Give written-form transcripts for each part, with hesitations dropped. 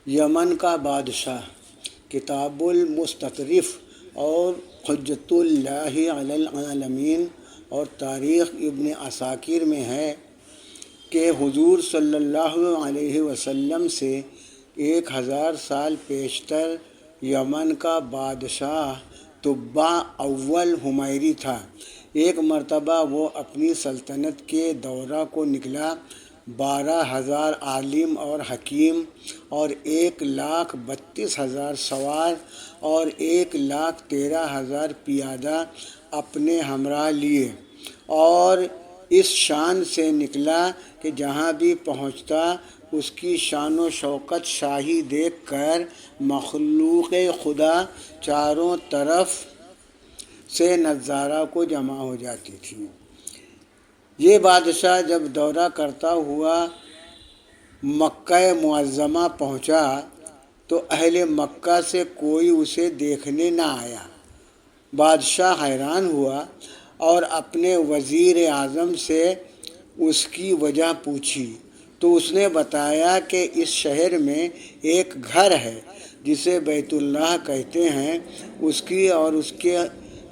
یمن کا بادشاہ کتاب المستطرف اور حجت اللہ علی العالمین اور تاریخ ابن عساکر میں ہے کہ حضور صلی اللہ علیہ وسلم سے 1000 سال پیشتر یمن کا بادشاہ تبع اول حمیری تھا۔ ایک مرتبہ وہ اپنی سلطنت کے دورہ کو نکلا۔ 12,000 عالم اور حکیم اور 1,32,000 سوار اور 1,13,000 پیادہ اپنے ہمراہ لیے، اور اس شان سے نکلا کہ جہاں بھی پہنچتا اس کی شان و شوکت شاہی دیکھ کر مخلوق خدا چاروں طرف سے نظارہ کو جمع ہو جاتی تھی۔ یہ بادشاہ جب دورہ کرتا ہوا مکہ معظمہ پہنچا تو اہل مکہ سے کوئی اسے دیکھنے نہ آیا۔ بادشاہ حیران ہوا اور اپنے وزیر اعظم سے اس کی وجہ پوچھی تو اس نے بتایا کہ اس شہر میں ایک گھر ہے جسے بیت اللہ کہتے ہیں، اس کی اور اس کے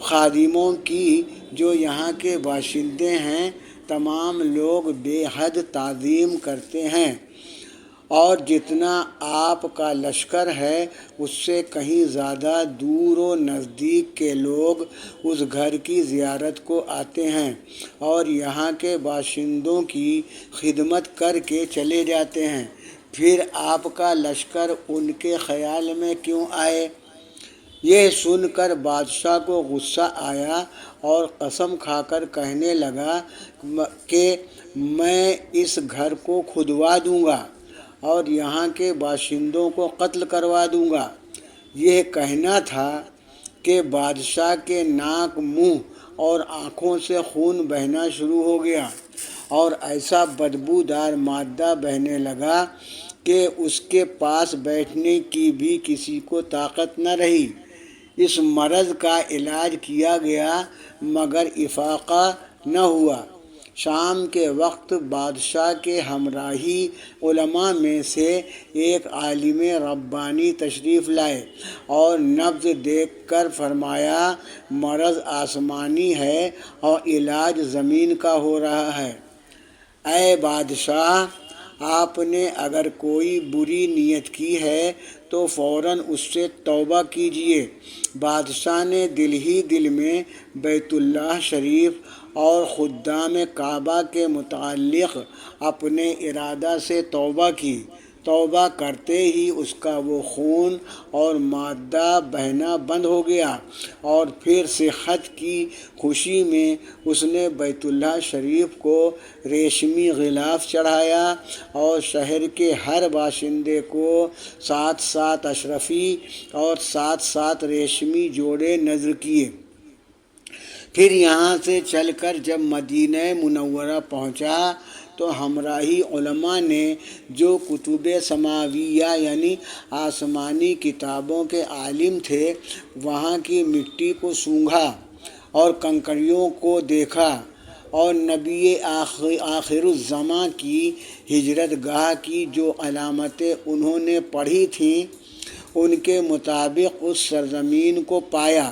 خادموں کی جو یہاں کے باشندے ہیں تمام لوگ بے حد تعظیم کرتے ہیں، اور جتنا آپ کا لشکر ہے اس سے کہیں زیادہ دور و نزدیک کے لوگ اس گھر کی زیارت کو آتے ہیں اور یہاں کے باشندوں کی خدمت کر کے چلے جاتے ہیں، پھر آپ کا لشکر ان کے خیال میں کیوں آئے؟ یہ سن کر بادشاہ کو غصہ آیا اور قسم کھا کر کہنے لگا کہ میں اس گھر کو کھدوا دوں گا اور یہاں کے باشندوں کو قتل کروا دوں گا۔ یہ کہنا تھا کہ بادشاہ کے ناک، منہ اور آنکھوں سے خون بہنا شروع ہو گیا اور ایسا بدبودار مادہ بہنے لگا کہ اس کے پاس بیٹھنے کی بھی کسی کو طاقت نہ رہی۔ اس مرض کا علاج کیا گیا مگر افاقہ نہ ہوا۔ شام کے وقت بادشاہ کے ہمراہی علماء میں سے ایک عالم ربانی تشریف لائے اور نبض دیکھ کر فرمایا مرض آسمانی ہے اور علاج زمین کا ہو رہا ہے۔ اے بادشاہ، آپ نے اگر کوئی بری نیت کی ہے تو فوراً اس سے توبہ کیجیے۔ بادشاہ نے دل ہی دل میں بیت اللہ شریف اور خدام کعبہ کے متعلق اپنے ارادہ سے توبہ کی۔ توبہ کرتے ہی اس کا وہ خون اور مادہ بہنا بند ہو گیا، اور پھر صحت کی خوشی میں اس نے بیت اللہ شریف کو ریشمی غلاف چڑھایا اور شہر کے ہر باشندے کو 7 اشرفی اور 7 ریشمی جوڑے نذر کیے۔ پھر یہاں سے چل کر جب مدینہ منورہ پہنچا تو ہمراہی علماء نے جو کتب سماویہ یعنی آسمانی کتابوں کے عالم تھے وہاں کی مٹی کو سونگھا اور کنکریوں کو دیکھا، اور نبی آخر الزماں کی ہجرت گاہ کی جو علامتیں انہوں نے پڑھی تھیں ان کے مطابق اس سرزمین کو پایا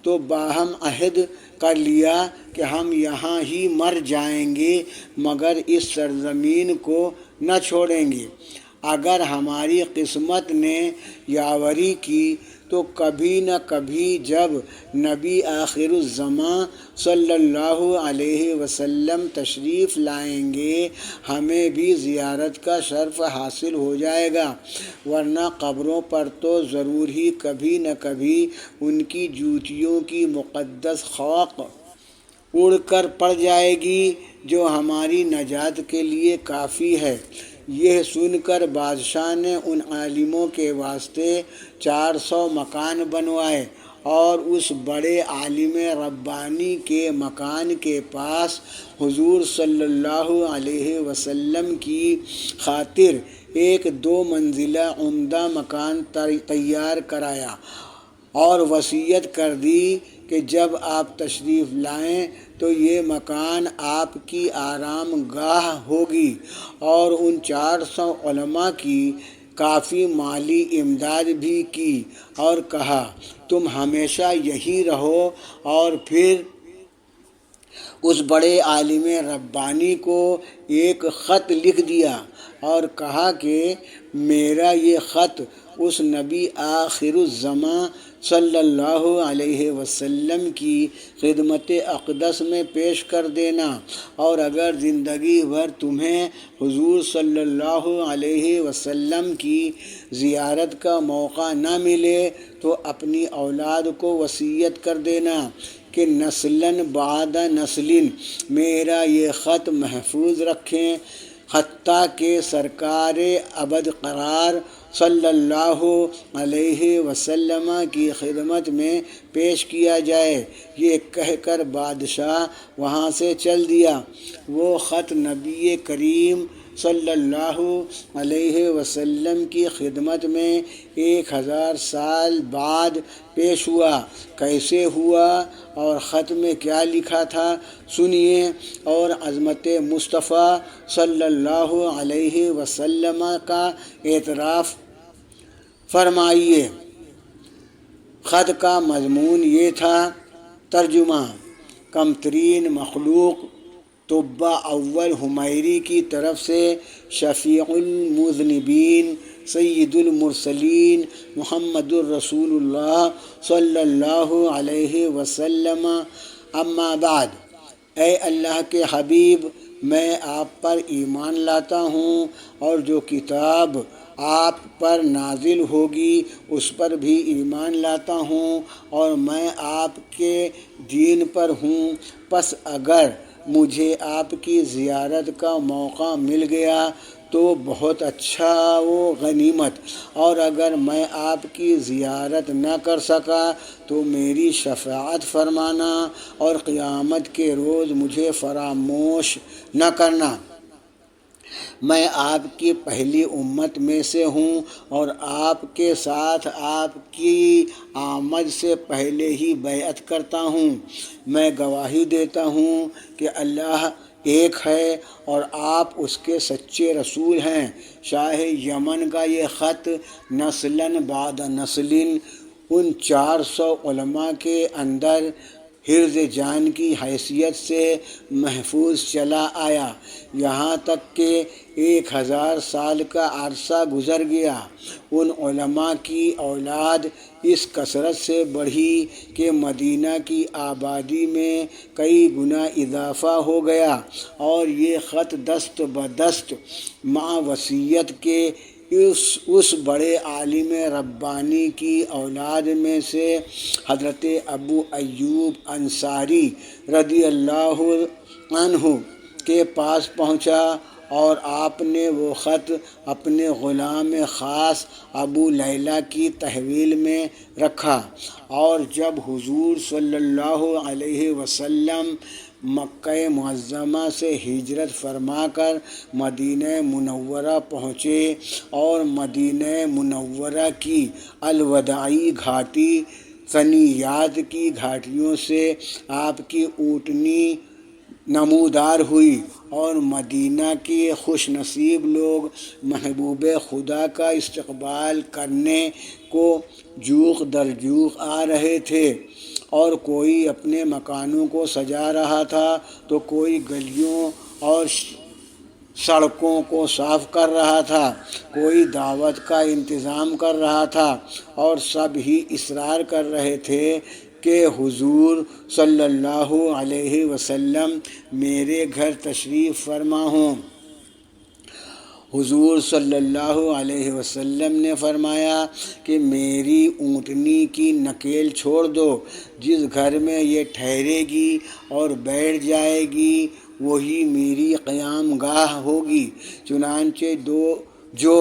تو باہم عہد کر لیا کہ ہم یہاں ہی مر جائیں گے مگر اس سرزمین کو نہ چھوڑیں گے۔ اگر ہماری قسمت نے یاوری کی تو کبھی نہ کبھی جب نبی آخر الزماں صلی اللہ علیہ وسلم تشریف لائیں گے ہمیں بھی زیارت کا شرف حاصل ہو جائے گا، ورنہ قبروں پر تو ضرور ہی کبھی نہ کبھی ان کی جوتیوں کی مقدس خاک اڑ کر پڑ جائے گی جو ہماری نجات کے لیے کافی ہے۔ یہ سن کر بادشاہ نے ان عالموں کے واسطے 400 مکان بنوائے اور اس بڑے عالم ربانی کے مکان کے پاس حضور صلی اللہ علیہ وسلم کی خاطر ایک 2 منزلہ عمدہ مکان تیار کرایا اور وصیت کر دی کہ جب آپ تشریف لائیں تو یہ مکان آپ کی آرام گاہ ہوگی، اور ان 400 علماء کی کافی مالی امداد بھی کی اور کہا تم ہمیشہ یہی رہو، اور پھر اس بڑے عالم ربانی کو ایک خط لکھ دیا اور کہا کہ میرا یہ خط اس نبی آخر الزماں صلی اللہ علیہ وسلم کی خدمت اقدس میں پیش کر دینا، اور اگر زندگی بھر تمہیں حضور صلی اللہ علیہ وسلم کی زیارت کا موقع نہ ملے تو اپنی اولاد کو وصیت کر دینا کہ نسلاً بعد نسل میرا یہ خط محفوظ رکھیں، حتیٰ کہ سرکار ابد قرار صلی اللہ علیہ وسلم کی خدمت میں پیش کیا جائے۔ یہ کہہ کر بادشاہ وہاں سے چل دیا۔ وہ خط نبی کریم صلی اللہ علیہ وسلم کی خدمت میں 1000 سال بعد پیش ہوا۔ کیسے ہوا اور خط میں کیا لکھا تھا سنیے اور عظمت مصطفیٰ صلی اللہ علیہ وسلم کا اعتراف فرمائیے۔ خط کا مضمون یہ تھا، ترجمہ: کم ترین مخلوق طبع اول حمیری کی طرف سے شفیع المذنبین سید المرسلین محمد الرسول اللہ صلی اللہ علیہ وسلم، اما بعد۔ اے اللہ کے حبیب، میں آپ پر ایمان لاتا ہوں اور جو کتاب آپ پر نازل ہوگی اس پر بھی ایمان لاتا ہوں، اور میں آپ کے دین پر ہوں۔ پس اگر مجھے آپ کی زیارت کا موقع مل گیا تو بہت اچھا و غنیمت، اور اگر میں آپ کی زیارت نہ کر سکا تو میری شفاعت فرمانا اور قیامت کے روز مجھے فراموش نہ کرنا۔ میں آپ کی پہلی امت میں سے ہوں اور آپ کے ساتھ آپ کی آمد سے پہلے ہی بیعت کرتا ہوں۔ میں گواہی دیتا ہوں کہ اللہ ایک ہے اور آپ اس کے سچے رسول ہیں۔ شاہ یمن کا یہ خط نسلاً بعد نسل ان 400 علماء کے اندر حرز جان کی حیثیت سے محفوظ چلا آیا، یہاں تک کہ 1000 سال کا عرصہ گزر گیا۔ ان علماء کی اولاد اس کثرت سے بڑھی کہ مدینہ کی آبادی میں کئی گنا اضافہ ہو گیا، اور یہ خط دست بدست مع وصیت کے اس بڑے عالم ربانی کی اولاد میں سے حضرت ابو ایوب انصاری رضی اللہ عنہ کے پاس پہنچا، اور آپ نے وہ خط اپنے غلام خاص ابو لیلہ کی تحویل میں رکھا، اور جب حضور صلی اللہ علیہ وسلم مکہ معظمہ سے ہجرت فرما کر مدینہ منورہ پہنچے اور مدینہ منورہ کی الوداعی گھاٹی ثنیات کی گھاٹیوں سے آپ کی اونٹنی نمودار ہوئی، اور مدینہ کے خوش نصیب لوگ محبوب خدا کا استقبال کرنے کو جوق در جوق آ رہے تھے، اور کوئی اپنے مکانوں کو سجا رہا تھا تو کوئی گلیوں اور سڑکوں کو صاف کر رہا تھا، کوئی دعوت کا انتظام کر رہا تھا، اور سب ہی اصرار کر رہے تھے کہ حضور صلی اللہ علیہ وسلم میرے گھر تشریف فرما ہوں۔ حضور صلی اللہ علیہ وسلم نے فرمایا کہ میری اونٹنی کی نکیل چھوڑ دو، جس گھر میں یہ ٹھہرے گی اور بیٹھ جائے گی وہی میری قیام گاہ ہوگی۔ چنانچہ جو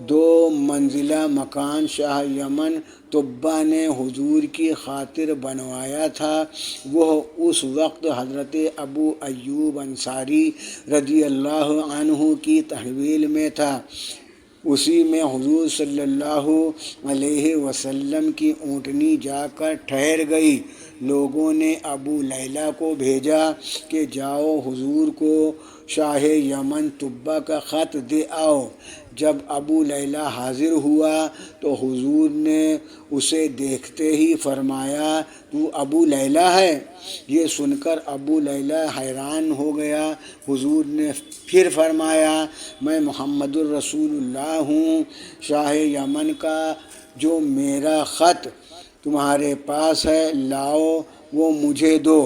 2 منزلہ مکان شاہ یمن طبع نے حضور کی خاطر بنوایا تھا، وہ اس وقت حضرت ابو ایوب انصاری رضی اللہ عنہ کی تحویل میں تھا۔ اسی میں حضور صلی اللہ علیہ وسلم کی اونٹنی جا کر ٹھہر گئی۔ لوگوں نے ابو لیلہ کو بھیجا کہ جاؤ حضور کو شاہ یمن طبع کا خط دے آؤ۔ جب ابو لیلہ حاضر ہوا تو حضور نے اسے دیکھتے ہی فرمایا تو ابو لیلہ ہے؟ یہ سن کر ابو لیلہ حیران ہو گیا۔ حضور نے پھر فرمایا میں محمد الرسول اللہ ہوں، شاہ یمن کا۔ جو میرا خط تمہارے پاس ہے لاؤ وہ مجھے دو۔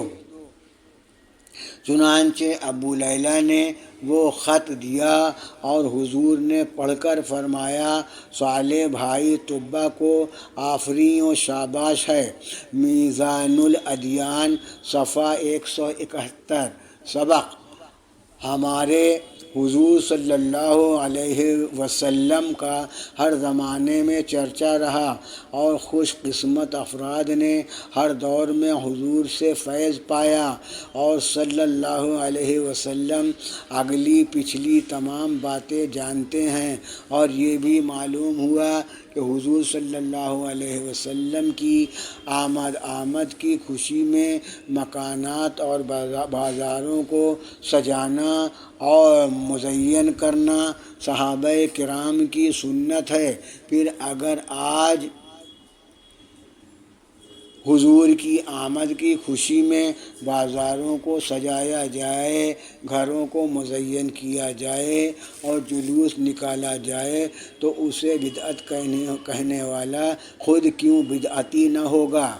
چنانچہ ابو لیلہ نے وہ خط دیا اور حضور نے پڑھ کر فرمایا صالح بھائی طبہ کو آفرین و شاباش ہے۔ میزان الادیان صفحہ 171۔ سبق: ہمارے حضور صلی اللہ علیہ وسلم کا ہر زمانے میں چرچا رہا اور خوش قسمت افراد نے ہر دور میں حضور سے فیض پایا، اور صلی اللہ علیہ وسلم اگلی پچھلی تمام باتیں جانتے ہیں۔ اور یہ بھی معلوم ہوا کہ حضور صلی اللہ علیہ وسلم کی آمد کی خوشی میں مکانات اور بازاروں کو سجانا اور مزین کرنا صحابہ کرام کی سنت ہے۔ پھر اگر آج حضور کی آمد کی خوشی میں بازاروں کو سجایا جائے، گھروں کو مزین کیا جائے اور جلوس نکالا جائے تو اسے بدعت کہنے والا خود کیوں بدعتی نہ ہوگا؟